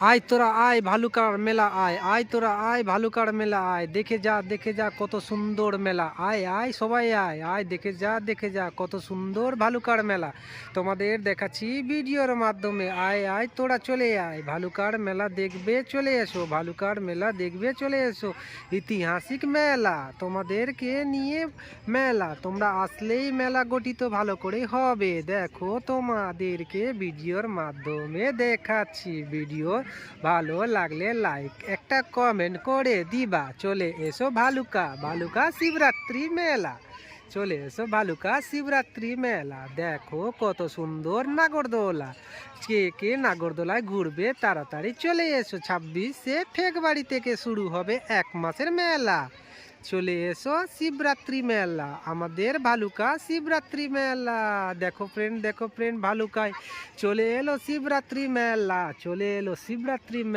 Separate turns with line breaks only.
আয় তোরা আয় ভালুকার মেলা আয় আয় তোরা আয় ভালুকার মেলা আয় দেখে যা কত সুন্দর মেলা আয় আয় সবাই আয় আয় দেখে যা কত সুন্দর ভালুকার মেলা তোমাদের দেখাচ্ছি ভিডিওর মাধ্যমে আয় আয় তোরা চলে আয় ভালুকার মেলা দেখবে চলে এসো ভালুকার মেলা দেখবে চলে এসো ঐতিহাসিক মেলা তোমাদেরকে নিয়ে মেলা তোমরা আসলেই মেলা গঠিত ভালো করে হবে দেখো তোমাদেরকে ভিডিওর মাধ্যমে দেখাচ্ছি ভিডিও ভালো লাগলে লাইক একটা কমেন্ট করে দিবা চলে এসো ভালুকা শিবরাত্রি মেলা চলে এসো ভালুকা শিবরাত্রি মেলা দেখো কত সুন্দর নাগরদোলা কে নাগরদোলায় ঘুরবে তাড়াতাড়ি চলে এসো 26শে ফেব্রুয়ারি থেকে শুরু হবে 1 মাসের মেলা চলে এসো শিবরাত্রি মেলা আমাদের ভালুকা শিবরাত্রি মেলা দেখো ফ্রেন্ড ভালুকায় চলে এলো শিবরাত্রি মেলা চলে এলো শিবরাত্রি মেলা।